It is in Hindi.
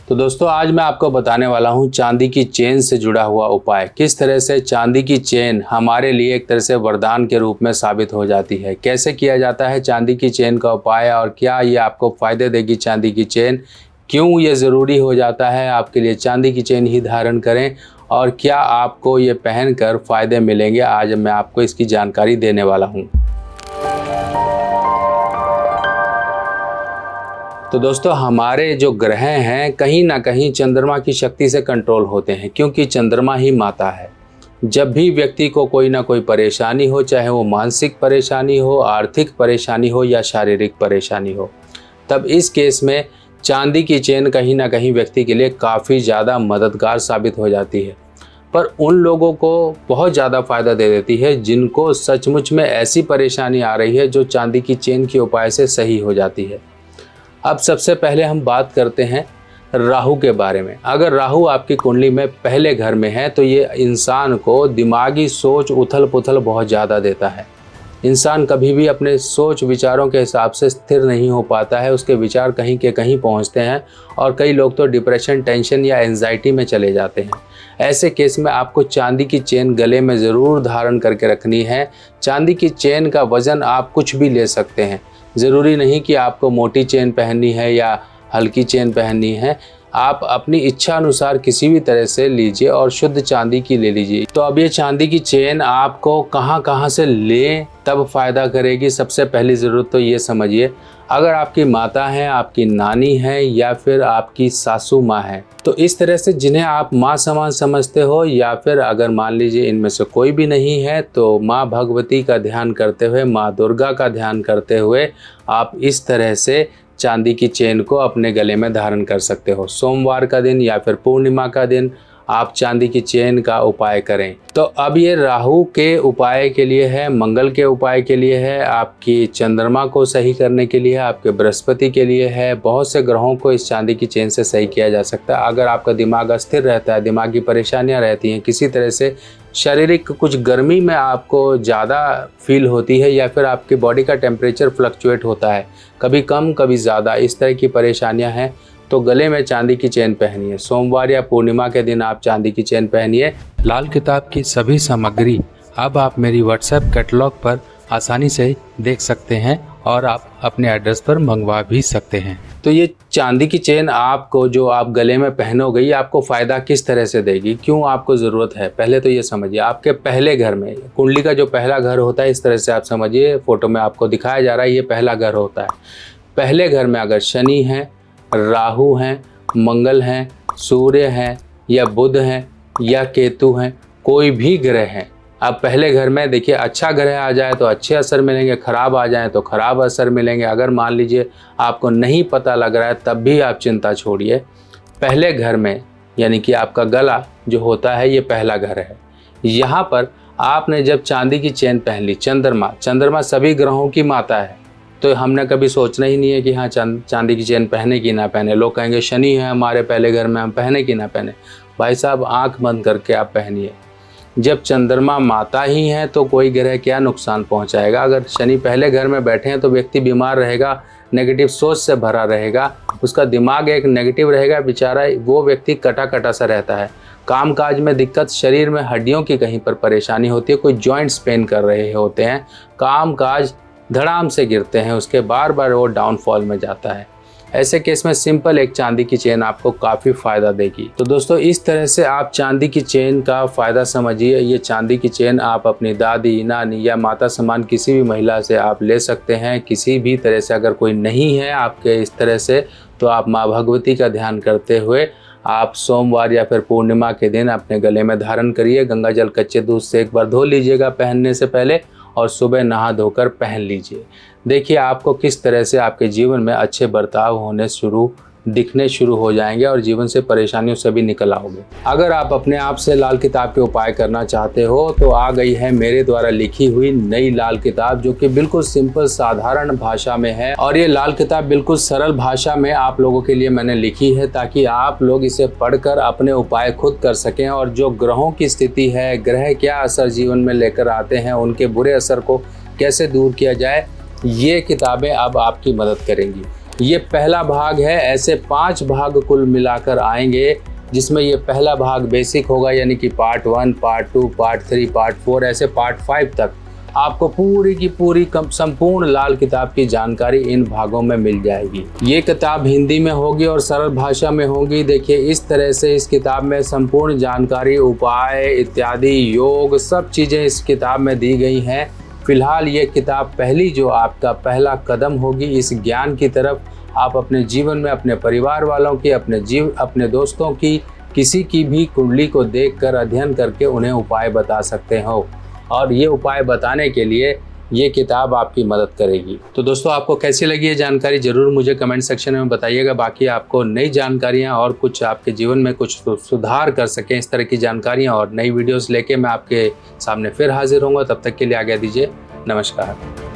तो दोस्तों आज मैं आपको बताने वाला हूं चांदी की चेन से जुड़ा हुआ उपाय। किस तरह से चांदी की चेन हमारे लिए एक तरह से वरदान के रूप में साबित हो जाती है। कैसे किया जाता है चांदी की चेन का उपाय और क्या ये आपको फ़ायदे देगी चांदी की चेन, क्यों ये ज़रूरी हो जाता है आपके लिए चांदी की चेन ही धारण करें और क्या आपको ये पहनकर फ़ायदे मिलेंगे, आज मैं आपको इसकी जानकारी देने वाला हूँ। तो दोस्तों हमारे जो ग्रह हैं कहीं ना कहीं चंद्रमा की शक्ति से कंट्रोल होते हैं, क्योंकि चंद्रमा ही माता है। जब भी व्यक्ति को कोई ना कोई परेशानी हो, चाहे वो मानसिक परेशानी हो, आर्थिक परेशानी हो या शारीरिक परेशानी हो, तब इस केस में चांदी की चेन कहीं ना कहीं व्यक्ति के लिए काफ़ी ज़्यादा मददगार साबित हो जाती है। पर उन लोगों को बहुत ज़्यादा फ़ायदा दे देती है जिनको सचमुच में ऐसी परेशानी आ रही है जो चांदी की चेन के उपाय से सही हो जाती है। अब सबसे पहले हम बात करते हैं राहु के बारे में। अगर राहु आपकी कुंडली में पहले घर में है तो ये इंसान को दिमागी सोच उथल पुथल बहुत ज़्यादा देता है। इंसान कभी भी अपने सोच विचारों के हिसाब से स्थिर नहीं हो पाता है, उसके विचार कहीं के कहीं पहुंचते हैं और कई लोग तो डिप्रेशन, टेंशन या एंजाइटी में चले जाते हैं। ऐसे केस में आपको चांदी की चेन गले में ज़रूर धारण करके रखनी है। चांदी की चेन का वज़न आप कुछ भी ले सकते हैं, ज़रूरी नहीं कि आपको मोटी चेन पहननी है या हल्की चेन पहननी है। आप अपनी इच्छा अनुसार किसी भी तरह से लीजिए और शुद्ध चांदी की ले लीजिए। तो अब ये चांदी की चेन आपको कहाँ से लें तब फ़ायदा करेगी, सबसे पहली ज़रूरत तो ये समझिए। अगर आपकी माता है, आपकी नानी है या फिर आपकी सासू माँ है, तो इस तरह से जिन्हें आप माँ समान समझते हो, या फिर अगर मान लीजिए इनमें से कोई भी नहीं है तो माँ भगवती का ध्यान करते हुए, माँ दुर्गा का ध्यान करते हुए आप इस तरह से चांदी की चेन को अपने गले में धारण कर सकते हो। सोमवार का दिन या फिर पूर्णिमा का दिन आप चांदी की चेन का उपाय करें। तो अब ये राहु के उपाय के लिए है, मंगल के उपाय के लिए है, आपकी चंद्रमा को सही करने के लिए है, आपके बृहस्पति के लिए है। बहुत से ग्रहों को इस चांदी की चेन से सही किया जा सकता है। अगर आपका दिमाग अस्थिर रहता है, दिमागी परेशानियां रहती हैं, किसी तरह से शारीरिक कुछ गर्मी में आपको ज़्यादा फील होती है या फिर आपकी बॉडी का टेम्परेचर फ्लक्चुएट होता है, कभी कम कभी ज़्यादा, इस तरह की परेशानियां हैं, तो गले में चांदी की चेन पहनिए। सोमवार या पूर्णिमा के दिन आप चांदी की चेन पहनिए। लाल किताब की सभी सामग्री अब आप मेरी व्हाट्सएप कैटलॉग पर आसानी से देख सकते हैं और आप अपने एड्रेस पर मंगवा भी सकते हैं। तो ये चांदी की चेन आपको जो आप गले में पहनोगे, ये आपको फ़ायदा किस तरह से देगी, क्यों आपको ज़रूरत है, पहले तो ये समझिए। आपके पहले घर में, कुंडली का जो पहला घर होता है, इस तरह से आप समझिए, फ़ोटो में आपको दिखाया जा रहा है, ये पहला घर होता है। पहले घर में अगर शनि है, राहु हैं, मंगल हैं, सूर्य हैं या बुध हैं या केतु हैं, कोई भी ग्रह हैं, अब पहले घर में देखिए, अच्छा ग्रह आ जाए तो अच्छे असर मिलेंगे, ख़राब आ जाए तो ख़राब असर मिलेंगे। अगर मान लीजिए आपको नहीं पता लग रहा है तब भी आप चिंता छोड़िए। पहले घर में यानी कि आपका गला जो होता है ये पहला घर है। यहाँ पर आपने जब चांदी की चेन पहन ली, चंद्रमा सभी ग्रहों की माता है, तो हमने कभी सोचना ही नहीं है कि हाँ चांदी की चेन पहने कि ना पहने। लोग कहेंगे शनि है हमारे पहले घर में, हम पहने कि ना पहने। भाई साहब आंख बंद करके आप पहनिए। जब चंद्रमा माता ही है तो कोई ग्रह क्या नुकसान पहुंचाएगा। अगर शनि पहले घर में बैठे हैं तो व्यक्ति बीमार रहेगा, नेगेटिव सोच से भरा रहेगा, उसका दिमाग एक नेगेटिव रहेगा, बेचारा वो व्यक्ति कटा सा रहता है। कामकाज में दिक्कत, शरीर में हड्डियों की कहीं पर परेशानी होती है, कोई जॉइंट्स पेन कर रहे होते हैं, कामकाज धड़ाम से गिरते हैं, उसके बार वो डाउनफॉल में जाता है। ऐसे केस में सिंपल एक चांदी की चेन आपको काफ़ी फ़ायदा देगी। तो दोस्तों इस तरह से आप चांदी की चेन का फ़ायदा समझिए। ये चांदी की चेन आप अपनी दादी, नानी या माता समान किसी भी महिला से आप ले सकते हैं। किसी भी तरह से अगर कोई नहीं है आपके इस तरह से, तो आप माँ भगवती का ध्यान करते हुए आप सोमवार या फिर पूर्णिमा के दिन अपने गले में धारण करिए। गंगा जल कच्चे दूध से एक बार धो लीजिएगा पहनने से पहले, और सुबह नहा धोकर पहन लीजिए। देखिए आपको किस तरह से आपके जीवन में अच्छे बर्ताव दिखने शुरू हो जाएंगे और जीवन से परेशानियों से भी निकल आओगे। अगर आप अपने आप से लाल किताब के उपाय करना चाहते हो तो आ गई है मेरे द्वारा लिखी हुई नई लाल किताब, जो कि बिल्कुल सिंपल साधारण भाषा में है। और ये लाल किताब बिल्कुल सरल भाषा में आप लोगों के लिए मैंने लिखी है, ताकि आप लोग इसे पढ़कर अपने उपाय खुद कर सकें। और जो ग्रहों की स्थिति है, ग्रह क्या असर जीवन में लेकर आते हैं, उनके बुरे असर को कैसे दूर किया जाए, ये किताबें अब आपकी मदद करेंगी। ये पहला भाग है। ऐसे 5 भाग कुल मिलाकर आएंगे, जिसमें ये पहला भाग बेसिक होगा, यानी कि पार्ट 1, पार्ट 2, पार्ट 3, पार्ट 4, ऐसे पार्ट 5 तक आपको पूरी की पूरी संपूर्ण लाल किताब की जानकारी इन भागों में मिल जाएगी। ये किताब हिंदी में होगी और सरल भाषा में होगी। देखिए, इस तरह से इस किताब में संपूर्ण जानकारी, उपाय इत्यादि, योग, सब चीज़ें इस किताब में दी गई हैं। फिलहाल ये किताब पहली जो आपका पहला कदम होगी इस ज्ञान की तरफ। आप अपने जीवन में अपने परिवार वालों की, अपने दोस्तों की, किसी की भी कुंडली को देखकर अध्ययन करके उन्हें उपाय बता सकते हो, और ये उपाय बताने के लिए ये किताब आपकी मदद करेगी। तो दोस्तों, आपको कैसी लगी ये जानकारी ज़रूर मुझे कमेंट सेक्शन में बताइएगा। बाकी आपको नई जानकारियाँ और कुछ आपके जीवन में कुछ सुधार कर सकें, इस तरह की जानकारियाँ और नई वीडियोस लेके मैं आपके सामने फिर हाजिर होऊंगा। तब तक के लिए आज्ञा दीजिए। नमस्कार।